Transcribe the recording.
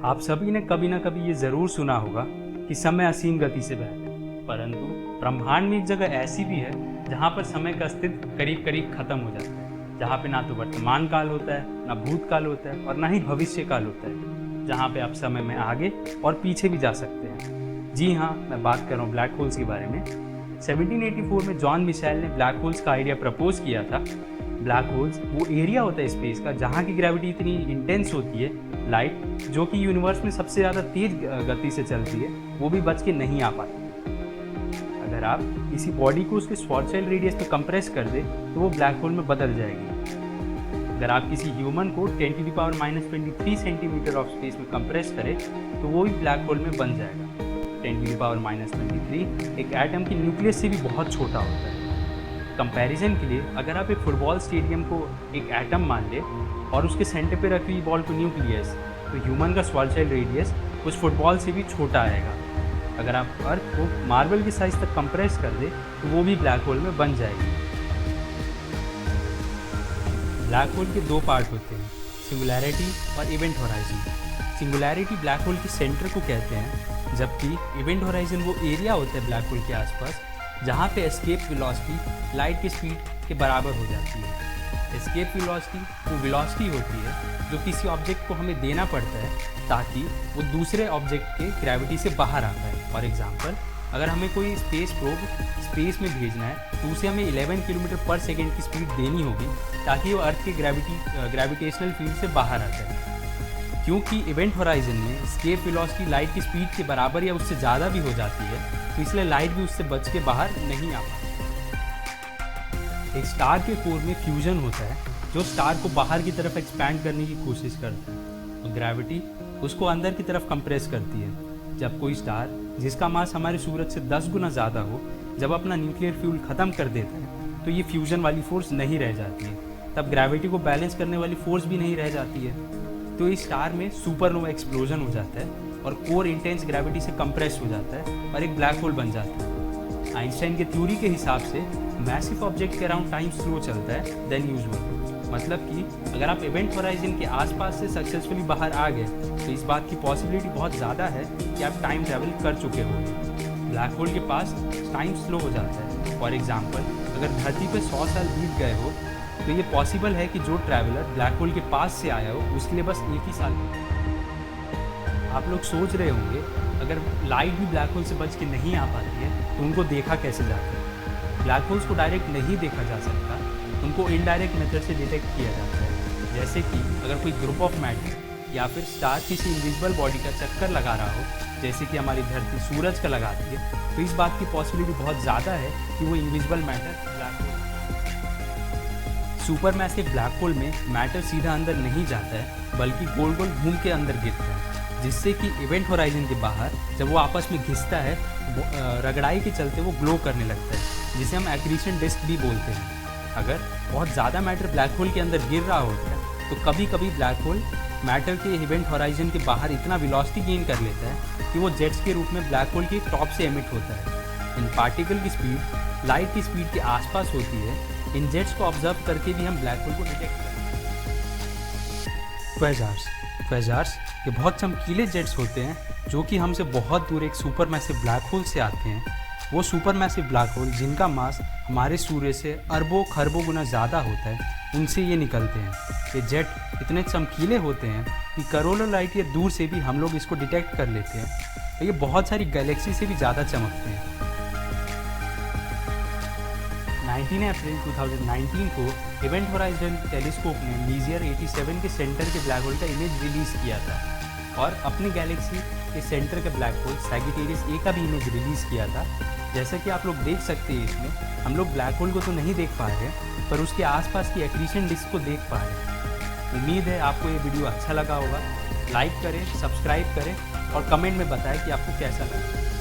आप सभी ने कभी ना कभी ये ज़रूर सुना होगा कि समय असीम गति से बहता है, परंतु ब्रह्मांड में एक जगह ऐसी भी है जहाँ पर समय का अस्तित्व करीब करीब खत्म हो जाता है, जहाँ पे ना तो वर्तमान काल होता है, ना भूतकाल होता है और ना ही भविष्य काल होता है, जहाँ पे आप समय में आगे और पीछे भी जा सकते हैं। जी हाँ, मैं बात कर रहा हूँ ब्लैक होल्स के बारे में। 1784 में जॉन मिशेल ने ब्लैक होल्स का आइडिया प्रपोज किया था। ब्लैक होल्स वो एरिया होता है स्पेस का जहाँ की ग्रेविटी इतनी इंटेंस होती है, लाइट जो कि यूनिवर्स में सबसे ज़्यादा तेज गति से चलती है वो भी बच के नहीं आ पाती। अगर आप किसी बॉडी को उसके श्वार्ज़शील्ड रेडियस पे कंप्रेस कर दे तो वो ब्लैक होल में बदल जाएगी। अगर आप किसी ह्यूमन को 10⁻⁻23 सेंटीमीटर ऑफ स्पेस में कंप्रेस करें तो वो भी ब्लैक होल में बन जाएगा। 10⁻⁻23 एक एटम की न्यूक्लियस से भी बहुत छोटा होता है। कंपैरिजन के लिए अगर आप एक फुटबॉल स्टेडियम को एक एटम मान ले और उसके सेंटर पे रखी बॉल को न्यूक्लियस, तो ह्यूमन का श्वार्ज़शील्ड रेडियस उस फुटबॉल से भी छोटा आएगा। अगर आप अर्थ को मार्बल के साइज तक कंप्रेस कर दे तो वो भी ब्लैक होल में बन जाएगी। ब्लैक होल के दो पार्ट होते हैं, सिंगुलैरिटी और event horizon. Singularity black hole के सेंटर को कहते हैं, जबकि इवेंट होराइजन वो एरिया होता है ब्लैक होल के आसपास जहाँ पे एस्केप वेलोसिटी लाइट की स्पीड के बराबर हो जाती है। एस्केप वेलोसिटी वो वेलोसिटी होती है जो किसी ऑब्जेक्ट को हमें देना पड़ता है ताकि वो दूसरे ऑब्जेक्ट के ग्रेविटी से बाहर आता है। फॉर एग्जांपल, अगर हमें कोई स्पेस प्रोब स्पेस में भेजना है तो उसे हमें 11 किलोमीटर पर सेकेंड की स्पीड देनी होगी ताकि वो अर्थ के ग्रेविटेशनल फील्ड से बाहर आ जाए। क्योंकि इवेंट होराइजन में एस्केप वेलोसिटी लाइट की स्पीड के बराबर या उससे ज़्यादा भी हो जाती है, तो इसलिए लाइट भी उससे बच के बाहर नहीं आ पाती। एक स्टार के कोर में फ्यूजन होता है जो स्टार को बाहर की तरफ एक्सपैंड करने की कोशिश करता है और ग्रेविटी उसको अंदर की तरफ कंप्रेस करती है। जब कोई स्टार जिसका मास हमारे सूरज से 10 गुना ज़्यादा हो जब अपना न्यूक्लियर फ्यूल ख़त्म कर देता है तो ये फ्यूजन वाली फोर्स नहीं रह जाती है, तब ग्रेविटी को बैलेंस करने वाली फोर्स भी नहीं रह जाती है। तो इस स्टार में सुपरनोवा एक्सप्लोजन हो जाता है और कोर इंटेंस ग्रेविटी से कंप्रेस हो जाता है और एक ब्लैक होल बन जाता है। आइंस्टाइन के थ्योरी के हिसाब से मैसिव ऑब्जेक्ट के अराउंड टाइम स्लो चलता है देन यूजुअल। मतलब कि अगर आप इवेंट होराइजन के आसपास से सक्सेसफुली बाहर आ गए तो इस बात की पॉसिबिलिटी बहुत ज़्यादा है कि आप टाइम ट्रैवल कर चुके होंगे। ब्लैक होल के पास टाइम स्लो हो जाता है। फॉर एग्जाम्पल, अगर धरती पर 100 साल बीत गए हो तो ये पॉसिबल है कि जो ट्रैवलर ब्लैक होल के पास से आया हो उसके लिए बस एक ही साल। आप लोग सोच रहे होंगे अगर लाइट भी ब्लैक होल से बच के नहीं आ पाती है तो उनको देखा कैसे जाता है। ब्लैक होल्स को डायरेक्ट नहीं देखा जा सकता, उनको इनडायरेक्ट मेथड से डिटेक्ट किया जाता है। जैसे कि अगर कोई ग्रुप ऑफ मैटर या फिर स्टार किसी इनविजिबल बॉडी का चक्कर लगा रहा हो, जैसे कि हमारी धरती सूरज का लगाती है, तो इस बात की पॉसिबिलिटी बहुत ज़्यादा है कि वो invisible matter black hole. Super massive black hole में मैटर सीधा अंदर नहीं जाता है बल्कि गोल गोल घूम के अंदर गिरता है, जिससे कि इवेंट होराइजन के बाहर जब वो आपस में घिसता है रगड़ाई के चलते वो ग्लो करने लगता है, जिसे हम एक्रीशन डिस्क भी बोलते हैं। अगर बहुत ज़्यादा मैटर ब्लैक होल के अंदर गिर रहा होता है तो कभी कभी ब्लैक होल मैटर के इवेंट होराइजन के बाहर इतना वेलोसिटी गेन कर लेता है कि वो जेट्स के रूप में ब्लैक होल के टॉप से एमिट होता है। इन पार्टिकल की स्पीड लाइट की स्पीड के आसपास होती है। इन जेट्स को ऑब्जर्व करके भी हम ब्लैक होल को डिटेक्ट करते हैं। क्वेज़ार्स ये बहुत चमकीले जेट्स होते हैं जो कि हमसे बहुत दूर एक सुपर मैसिव ब्लैक होल से आते हैं। वो सुपर मैसिव ब्लैक होल जिनका मास हमारे सूर्य से अरबों खरबों गुना ज़्यादा होता है, उनसे ये निकलते हैं। ये जेट इतने चमकीले होते हैं कि करोड़ों लाइट या दूर से भी हम लोग इसको डिटेक्ट कर लेते हैं। तो ये बहुत सारी गैलेक्सी से भी ज़्यादा चमकते हैं। 19 अप्रैल 2019 को इवेंट होराइजन टेलीस्कोप ने लीजियर 87 के सेंटर के ब्लैक होल का इमेज रिलीज़ किया था और अपनी गैलेक्सी के सेंटर के ब्लैक होल सैजिटेरियस ए का भी इमेज रिलीज़ किया था। जैसा कि आप लोग देख सकते हैं, इसमें हम लोग ब्लैक होल को तो नहीं देख पा रहे हैं पर उसके आसपास की एक्रीशन डिस्क को देख पा रहे हैं। उम्मीद है आपको ये वीडियो अच्छा लगा होगा। लाइक करें, सब्सक्राइब करें और कमेंट में बताएं कि आपको कैसा लगा।